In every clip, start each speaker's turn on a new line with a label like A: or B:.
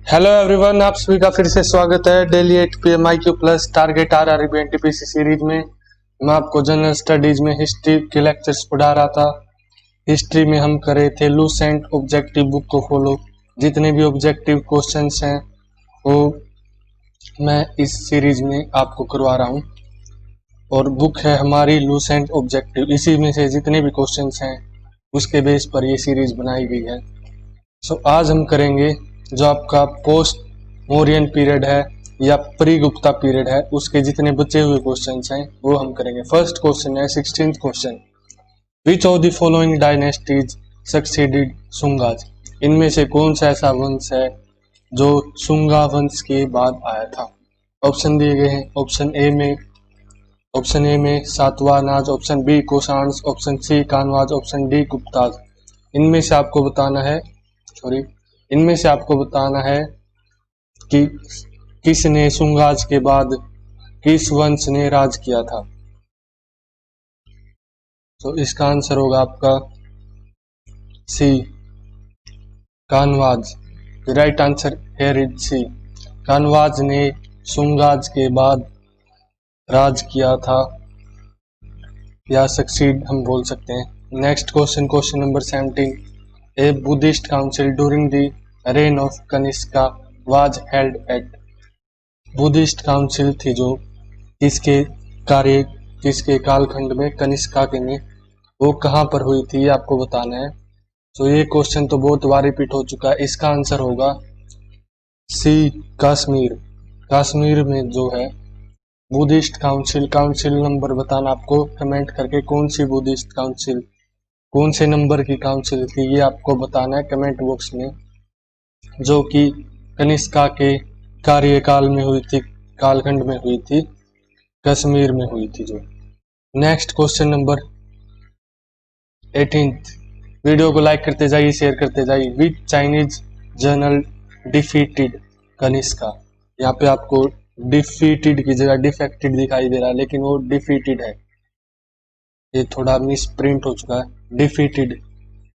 A: Hello everyone, आप सभी का फिर से स्वागत है daily 8 PM IQ plus target RRB NTPC series में। मैं आपको जनरल स्टडीज में हिस्ट्री के लेक्चर्स पढ़ा रहा था। हिस्ट्री में हम कर रहे थे लूसेंट ऑब्जेक्टिव बुक को फॉलो। जितने भी ऑब्जेक्टिव क्वेश्चंस हैं वो मैं इस सीरीज में आपको करवा रहा हूँ और बुक है हमारी लूसेंट ऑब्जेक्टिव। इसी में से जितने भी क्वेश्चंस हैं उसके बेस पर ये सीरीज बनाई गई है। आज हम करेंगे जो आपका पोस्ट मौर्यन पीरियड है या प्री गुप्ता पीरियड है, उसके जितने बचे हुए क्वेश्चंस हैं वो हम करेंगे। फर्स्ट क्वेश्चन है 16th question, which of the following dynasties succeeded Sungas. इनमें से कौन सा ऐसा वंश है जो सुंगा वंश के बाद आया था। ऑप्शन दिए गए हैं। ऑप्शन ए में Satavahanas, option B Kushan, option C Kanvas, option D Guptas. इनमें से आपको बताना है कि किसने सुंगाज के बाद किस वंश ने राज किया था। तो इसका आंसर होगा आपका C Kanvas. The right answer here is C. Kanvas ने सुंगाज के बाद राज किया था या सक्सीड हम बोल सकते हैं। Next question number 17, A Buddhist council during the rain of Kanishka was held at. Buddhist council थी जो किसके कालखंड में, कनिष्का के में, वो कहाँ पर हुई थी ये आपको बताना है। तो ये क्वेश्चन तो बहुत बार रिपीट हो चुका है। इसका आंसर होगा सी कश्मीर। कश्मीर में जो है बुद्धिस्ट काउंसिल नंबर बताना आपको कमेंट करके, कौन सी बुद्धिस्ट काउंसिल, कौन से नंबर की काउंसिल थी ये आपको बताना है कमेंट बॉक्स में, जो कि कनिष्का के कार्यकाल में हुई थी, कालखंड में हुई थी, कश्मीर में हुई थी जो। नेक्स्ट क्वेश्चन नंबर 18, वीडियो को लाइक करते जाइए, शेयर करते जाइए। विच चाइनीज जनरल डिफीटेड कनिष्का। यहाँ पे आपको डिफीटेड की जगह डिफेक्टेड दिखाई दे रहा है, लेकिन वो डिफीटेड है, ये थोड़ा मिस प्रिंट हो चुका है, डिफीटेड।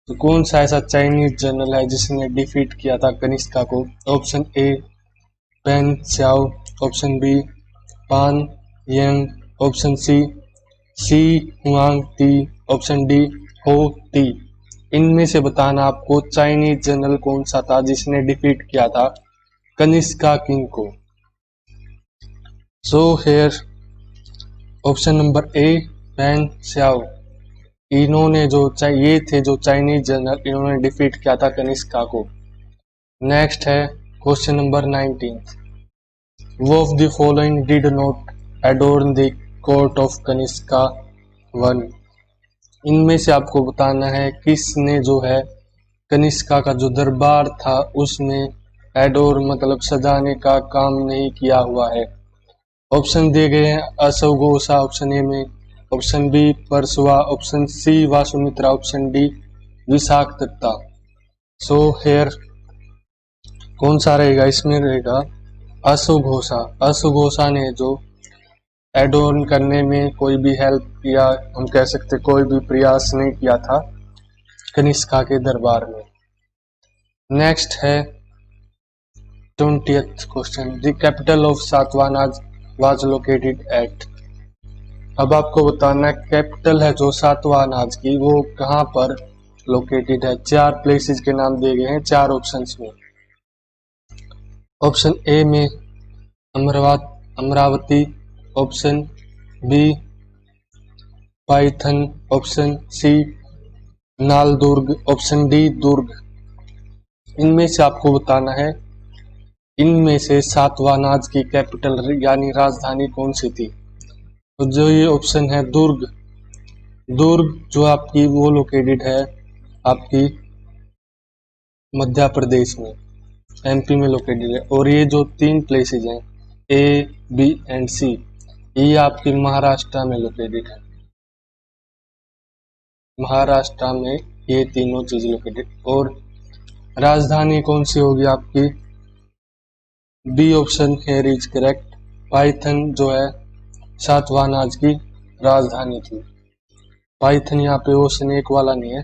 A: तो कौन सा ऐसा चाइनीज जनरल है जिसने डिफीट किया था कनिष्का को। Option A Pan Chao, option B Pan Yong, option C Huang Ti, option D Ho Ti. इनमें से बताना आपको चाइनीज जनरल कौन सा था जिसने डिफीट किया था कनिष्का किंग को। So here option number A Pan Chao. इन्होंने ये थे जो चाइनीज जनरल, इन्होंने डिफीट किया था कनिष्का को। नेक्स्ट है क्वेश्चन नंबर 19, वो of the following did not adorned the court of Kanishka one. इनमें से आपको बताना है किसने जो है कनिष्का का जो दरबार था उसमें एडोर मतलब सजाने का काम नहीं किया हुआ है। ऑप्शन दिए गए हैं अशोघोषा ऑप्शन ए में, option B Parshva, option C Vasumitra, option D Vishakhadatta. So here कौन सा रहेगा, इसमें रहेगा अशोघोषा। अशोघोषा ने जो एडोर्न करने में कोई भी हेल्प या हम कह सकते कोई भी प्रयास नहीं किया था कनिष्का के दरबार में। नेक्स्ट है 20th question, the capital of Satavahanas was located at. अब आपको बताना है कैपिटल है जो सातवाहनाज की वो कहाँ पर लोकेटेड है। 4 प्लेसेस के नाम दिए गए हैं 4 ऑप्शंस में। ऑप्शन ए में Amaravati, option B Paithan, option C Naldurg, option D Durg. इनमें से आपको बताना है इनमें से सातवाहनाज की कैपिटल यानी राजधानी कौन सी थी। तो जो ये ऑप्शन है दुर्ग जो आपकी वो लोकेटेड है आपकी मध्य प्रदेश में, MP में लोकेटेड है। और ये जो 3 प्लेसेस हैं A, B एंड C, ये आपकी महाराष्ट्र में लोकेटेड है। महाराष्ट्र में ये तीनों चीज लोकेटेड। और राजधानी कौन सी होगी आपकी, B option here is correct. पाइथन जो है सातवाहनाज की राजधानी थी। पाइथन यहाँ पे वो स्नेक वाला नहीं है।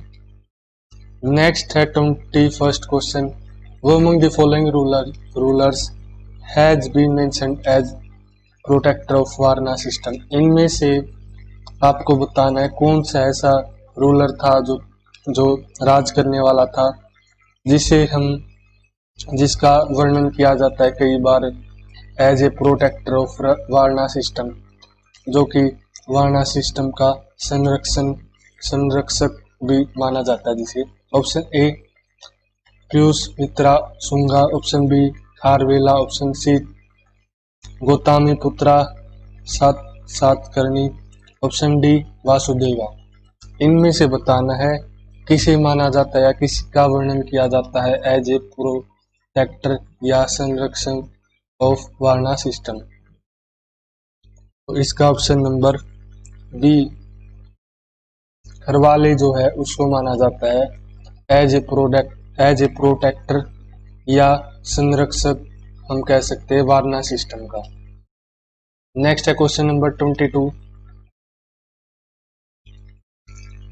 A: नेक्स्ट है 21st क्वेश्चन, वो among the following rulers has been mentioned as protector of varna system. इनमें से आपको बताना है कौन सा ऐसा रूलर था जो जो राज करने वाला था, जिसका वर्णन किया जाता है कई बार as a protector of varna system, जो कि वारना सिस्टम का संरक्षक भी माना जाता है जिसे। Option A Pushyamitra Sunga, option B Kharavela, option C Gautamiputra Satakarni, option D Vasudeva. इनमें से बताना है किसे माना जाता है या किसका वर्णन किया जाता है एज ए प्रोटेक्टर या संरक्षण ऑफ वारना सिस्टम। तो इसका ऑप्शन नंबर बी खरवाले जो है उसको माना जाता है एज ए प्रोटेक्टर या संरक्षक, हम कह सकते हैं वारना सिस्टम का। नेक्स्ट है question number 22।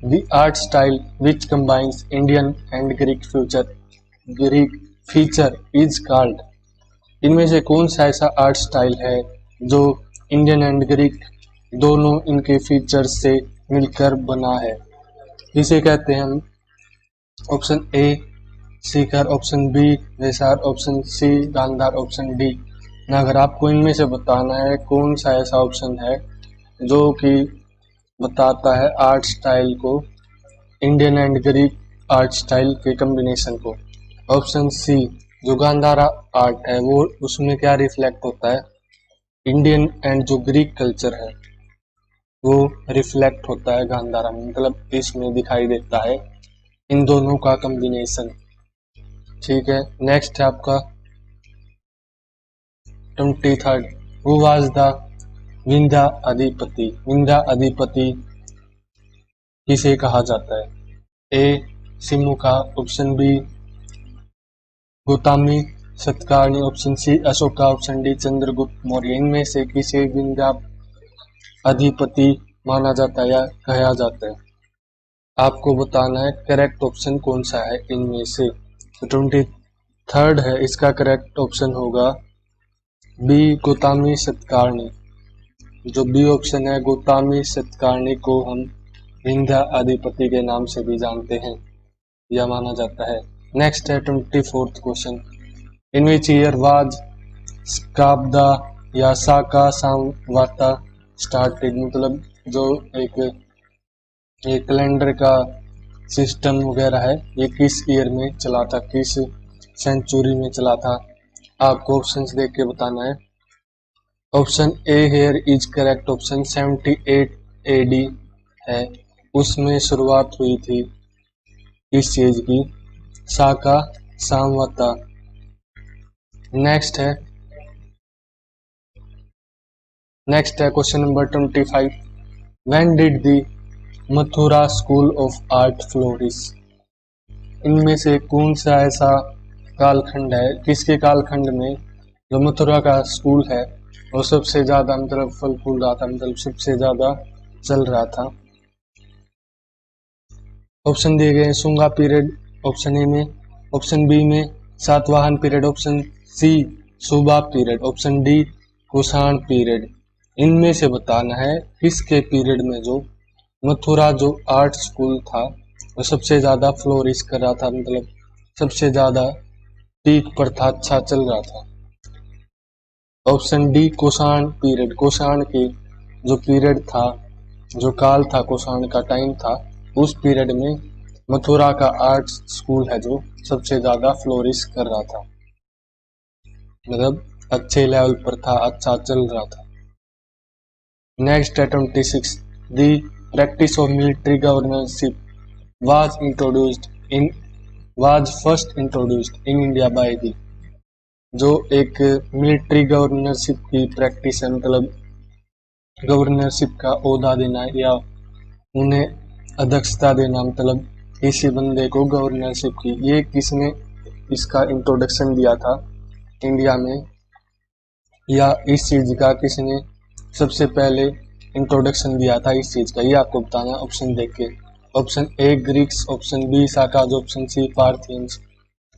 A: The art style which combines Indian and Greek feature is called। इनमें से कौन सा ऐसा आर्ट स्टाइल है जो इंडियन एंड ग्रीक दोनों इनके फीचर्स से मिलकर बना है, इसे कहते हैं हम। Option A Shikhara, option B Vesara, option C Gandhara, option D Nagara. आपको इनमें से बताना है कौन सा ऐसा ऑप्शन है जो कि बताता है आर्ट स्टाइल को, Indian and Greek art style के कॉम्बिनेशन को। ऑप्शन सी जो गांधारा आर्ट है वो उसमें क्या रिफ्लेक्ट होता है, इंडियन एंड जो ग्रीक कल्चर है वो रिफ्लेक्ट होता है गांधारा में, मतलब इसमें दिखाई देता है इन दोनों का कॉम्बिनेशन। ठीक है, नेक्स्ट है आपका 23rd। Who was the Vindhya अधिपति। विंध्या अधिपति किसे कहा जाता है? A Simuka, option B Gautami Satakarni, option C Ashoka, option D Chandragupta Maurya. इनमें से किसे विंध्या अधिपति माना जाता है या कहा जाता है? आपको बताना है करेक्ट ऑप्शन कौन सा है इनमें से। तो 23rd है, इसका करेक्ट ऑप्शन होगा बी गौतमी सतकर्णी। जो बी ऑप्शन है गौतमी सतकर्णी को हम विंध्या अधिपति के नाम से भी जानते हैं, यह माना जाता है। नेक्स्ट है 24th question. In which year was Shakabda या साका संवता स्टार्टेड। मतलब जो एक कैलेंडर का सिस्टम वगैरह है ये किस ईयर में चला था, किस सेंचुरी में चला था? आपको ऑप्शंस देख के बताना है। Option A here is correct, option 78 AD है, उसमें शुरुआत हुई थी इस चीज की, साका संवता। नेक्स्ट है question number 25। When did the Mathura school of art flourish. इनमें से कौन सा ऐसा कालखंड है, किसके कालखंड में जो मथुरा का स्कूल है वो सबसे ज्यादा मतलब फल फूल रहा था, मतलब सबसे ज्यादा चल रहा था? ऑप्शन दिए गए सुंगा पीरियड ऑप्शन ए में, ऑप्शन बी में सातवाहन पीरियड, ऑप्शन सी सुबा period, option D Kushan period. इनमें से बताना है किसके पीरियड में जो मथुरा जो आर्ट स्कूल था वो सबसे ज्यादा फ्लोरिश कर रहा था, मतलब सबसे ज्यादा पीक पर था, अच्छा चल रहा था। Option D Kushan period. Kushan के जो पीरियड था, जो काल था, कुषाण का टाइम था, उस पीरियड में मथुरा का आर्ट स्कूल है जो सबसे ज्यादा फ्लोरिश कर रहा था, मतलब अच्छे लेवल पर था, अच्छा चल रहा था। नेक्स्ट है 26। The practice of military governorship was first introduced in India by the। जो एक मिलिट्री गवर्नरशिप की प्रैक्टिस है, मतलब गवर्नरशिप का ओहदा देना या उन्हें अध्यक्षता देना, मतलब किसी बंदे को गवर्नरशिप की, ये किसने इसका इंट्रोडक्शन दिया था इंडिया में, या इस चीज का किसने सबसे पहले इंट्रोडक्शन दिया था इस चीज का, ये आपको बताना है ऑप्शन देख के। Option A Greeks, option B Sakas, option C Parthians,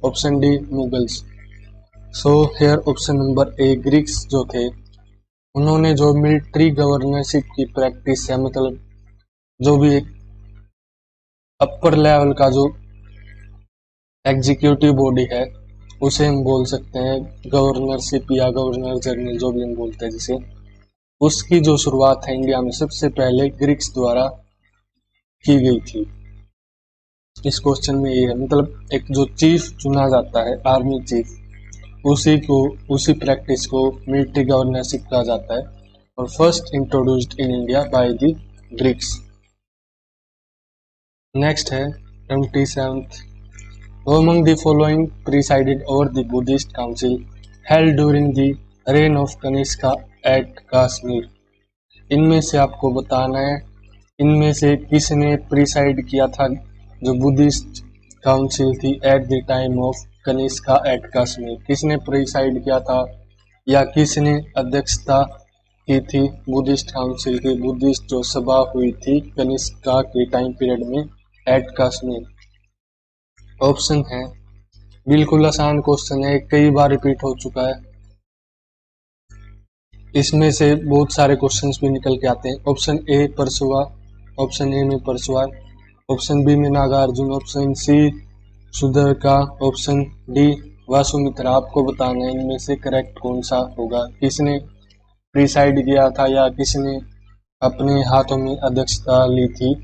A: option D Mughals. So here option number A, Greeks जो थे उन्होंने जो मिलिट्री गवर्नरशिप की प्रैक्टिस है, मतलब जो भी एक अपर लेवल का जो एग्जीक्यूटिव बॉडी है उसे हम बोल सकते हैं गवर्नरशिप या गवर्नर जनरल, जो भी हम बोलते हैं जिसे, उसकी जो शुरुआत है इंडिया में सबसे पहले ग्रीक्स द्वारा की गई थी। इस क्वेश्चन में ये है, मतलब एक जो चीफ चुना जाता है आर्मी चीफ, उसी प्रैक्टिस को मिलिट्री गवर्नरशिप कहा जाता है और first introduced in India by the Greeks. Next है 27th। Among the following presided over the Buddhist council held during the reign of Kanishka at Kashmir। इनमें से आपको बताना है इनमें से किसने प्रिसाइड किया था जो बुद्धिस्ट काउंसिल थी at the time of Kanishka at Kashmir. किसने प्रिसाइड किया था या किसने अध्यक्षता की थी बुद्धिस्ट काउंसिल की, बुद्धिस्ट जो सभा हुई थी कनिष्का के टाइम पीरियड में एट कश्मीर। ऑप्शन है, बिल्कुल आसान क्वेश्चन है, कई बार रिपीट हो चुका है, इसमें से बहुत सारे क्वेश्चंस भी निकल के आते हैं। ऑप्शन ए परशुआ, ऑप्शन ए में परशुआ, ऑप्शन बी में Nagarjuna, option C Shudraka, option D Vasumitra. आपको बताना है इनमें से करेक्ट कौन सा होगा, किसने प्रिसाइड किया था या किसने अपने हाथों में अध्यक्षता ली थी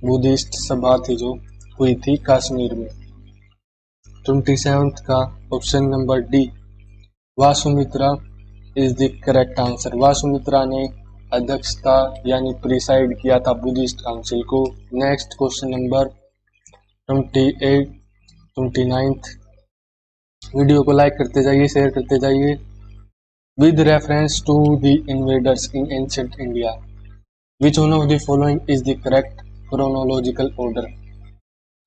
A: बुद्धिस्ट सभा थी जो हुई थी कश्मीर में। 27th का option number D Vasumitra is the correct answer. Vasumitra ने अध्यक्षता यानी प्रिसाइड किया था बुद्धिस्ट काउंसिल को। Next question number 28 29th। Video को लाइक करते जाइए, शेयर करते जाइए। With reference to the invaders in ancient India which one of the following is the correct chronological order.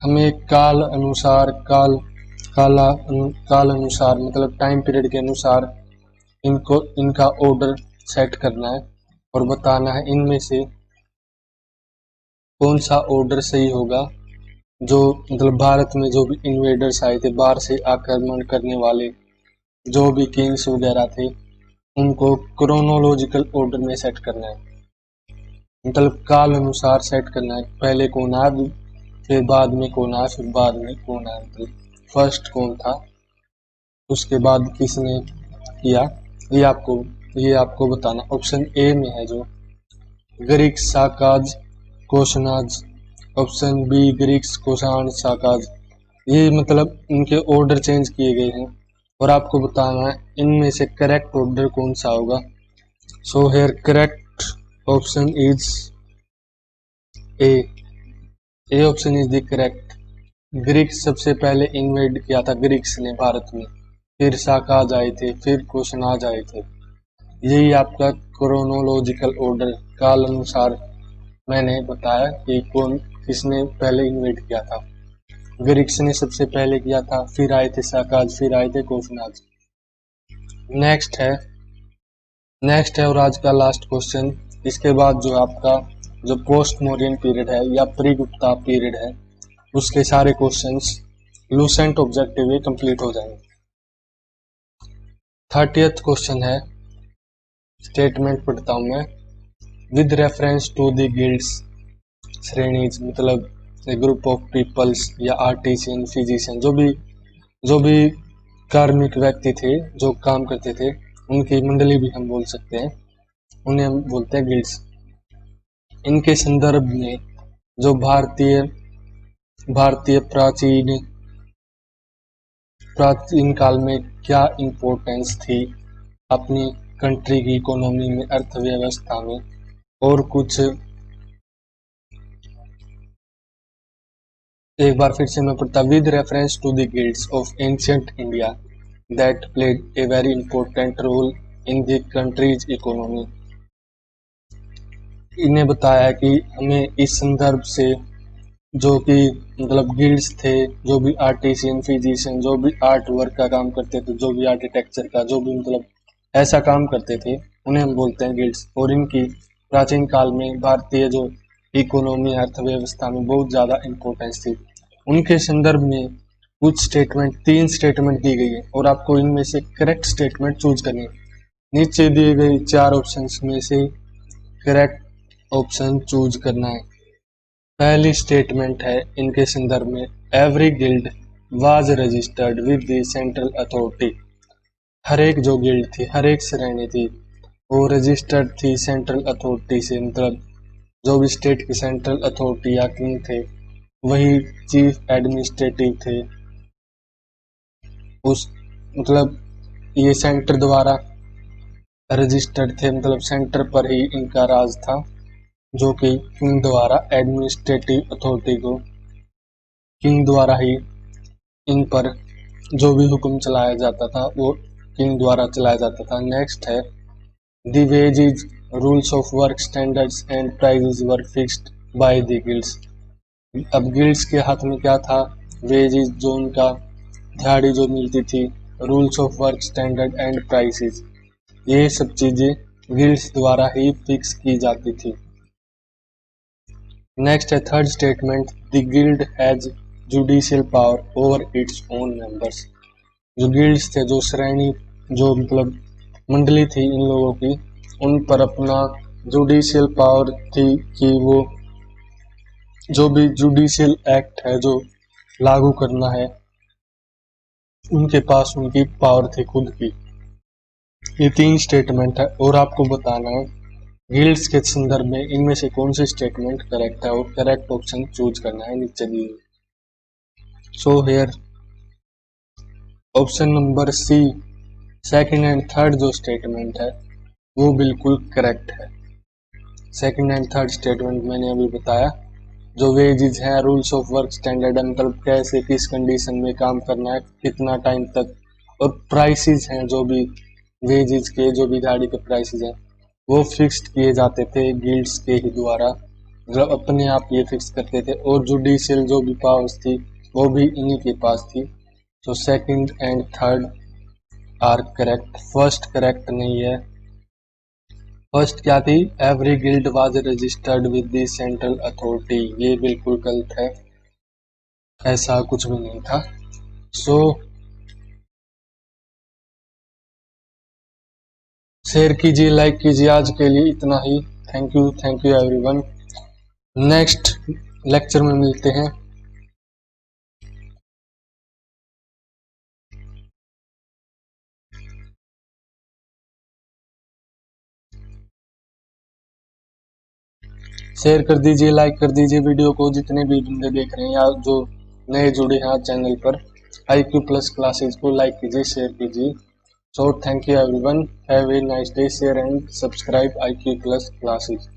A: हमें काल अनुसार मतलब टाइम पीरियड के अनुसार इनका ऑर्डर सेट करना है और बताना है इनमें से कौन सा ऑर्डर सही होगा। जो मतलब भारत में जो भी इन्वेडर्स आए थे, बाहर से आक्रमण करने वाले जो भी किंग्स वगैरह थे, उनको क्रोनोलॉजिकल ऑर्डर में सेट करना है, मतलब काल अनुसार सेट करना है। पहले कौन आया, फिर बाद में कौन आया, फिर बाद में कौन आया, मतलब फर्स्ट कौन था, उसके बाद किसने किया, ये आपको बताना। ऑप्शन ए में है जो ग्रीक साकाज कोशनाज, ऑप्शन बी ग्रीक्स कोशान साकाज। ये मतलब इनके ऑर्डर चेंज किए गए हैं और आपको बताना है इनमें से करेक्ट ऑर्डर कौन सा होगा। So here correct option is A option is the correct. Greeks सबसे पहले इन्वेड किया था ग्रीक्स ने भारत में, फिर साकाज आए थे, फिर कोशनाज आए थे। यही आपका क्रोनोलॉजिकल ऑर्डर काल अनुसार मैंने बताया कि किसने पहले इन्वेड किया था। ग्रीक्स ने सबसे पहले किया था, फिर आए थे साकाज, फिर आए थे कोशनाज। नेक्स्ट है और आज का लास्ट क्वेश्चन। इसके बाद जो आपका जो पोस्ट मौर्यन पीरियड है या प्री गुप्ता पीरियड है उसके सारे क्वेश्चंस लूसेंट ऑब्जेक्टिव में कंप्लीट हो जाएंगे। 30th क्वेश्चन है, स्टेटमेंट पढ़ता हूं मैं। With reference to the guilds shrenis, मतलब ग्रुप ऑफ पीपल्स या आर्टिसियन फिजिशियन, जो भी कार्मिक व्यक्ति थे जो काम करते थे, उनकी मंडली भी हम बोल सकते हैं, उन्हें हम बोलते हैं गिल्ड्स। इनके संदर्भ में जो भारतीय प्राचीन काल में क्या इम्पोर्टेंस थी अपनी कंट्री की इकोनॉमी में, अर्थव्यवस्था में, और कुछ एक बार फिर से मैं पढ़ता। With reference to the guilds of ancient India that played a very important role in the country's economy. इन्हें बताया कि हमें इस संदर्भ से जो कि मतलब गिल्ड्स थे, जो भी आर्टिसियन फिजिशियन, जो भी आर्ट वर्क का काम करते थे, जो भी आर्किटेक्चर का, जो भी मतलब ऐसा काम करते थे, उन्हें हम बोलते हैं गिल्ड्स। और इनकी प्राचीन काल में भारतीय जो इकोनॉमी अर्थव्यवस्था में बहुत ज़्यादा इम्पोर्टेंस थी। उनके संदर्भ में कुछ स्टेटमेंट, 3 स्टेटमेंट दी गई है और आपको इनमें से करेक्ट स्टेटमेंट चूज करनी है। नीचे दिए गए 4 ऑप्शंस में से करेक्ट ऑप्शन चूज करना है। पहली स्टेटमेंट है इनके संदर्भ में, every guild was registered with the central authority. हर एक जो गिल्ड थी, हर एक श्रेणी थी, वो रजिस्टर्ड थी सेंट्रल अथॉरिटी से, मतलब जो भी स्टेट की सेंट्रल अथॉरिटी या किंग थे वही चीफ एडमिनिस्ट्रेटिव थे। उस मतलब ये सेंटर द्वारा रजिस्टर्ड थे, मतलब सेंटर पर ही इनका राज था, जो कि किंग द्वारा एडमिनिस्ट्रेटिव अथॉरिटी को, किंग द्वारा ही इन पर जो भी हुक्म चलाया जाता था वो किंग द्वारा चलाया जाता था। नेक्स्ट है the wages, rules of work, standards and prices were fixed by the guilds. अब गिल्ड्स के हाथ में क्या था, वेजेस जो उनका दिहाड़ी जो मिलती थी, rules of work, standard and prices, ये सब चीजें गिल्ड्स द्वारा ही फिक्स की जाती थी। नेक्स्ट है third statement, the guild has judicial power over its own members. जो गिल्ड्स थे, जो श्रेणी, जो मतलब मंडली थी इन लोगों की, उन पर अपना जुडिशियल पावर थी कि वो जो भी जुडिशियल एक्ट है जो लागू करना है, उनके पास उनकी पावर थी खुद की। ये 3 स्टेटमेंट है और आपको बताना है गिल्ड्स के संदर्भ में इनमें से कौन सी स्टेटमेंट करेक्ट है और करेक्ट ऑप्शन चूज करना है नीचे दिए। So here option number C, second and third जो स्टेटमेंट है वो बिल्कुल करेक्ट है। सेकंड एंड थर्ड स्टेटमेंट मैंने अभी बताया। जो वेजेस है, रूल्स ऑफ वर्क, स्टैंडर्ड, मतलब कैसे किस कंडीशन में काम करना है, कितना टाइम तक, और प्राइसेस हैं जो भी वेजेस के, जो भी गाड़ी के प्राइसेस हैं वो फिक्स्ड किए जाते थे गिल्ड्स के ही द्वारा, मतलब अपने आप ये फिक्स करते थे। और जुडिशियल जो भी पावर्स थी वो भी इन्हीं के पास थी। तो second and third are correct, first correct नहीं है। फर्स्ट क्या थी, every guild was registered with the central authority, ये बिल्कुल गलत है, ऐसा कुछ भी नहीं था। सो शेयर कीजिए, लाइक कीजिए, आज के लिए इतना ही। Thank you everyone. Next lecture में मिलते हैं। शेयर कर दीजिए, लाइक कर दीजिए वीडियो को, जितने भी बंदे देख रहे हैं या जो नए जुड़े हैं चैनल पर। IQ प्लस क्लासेस को लाइक कीजिए, शेयर कीजिए। So thank you everyone, have a nice day, share and subscribe IQ plus classes.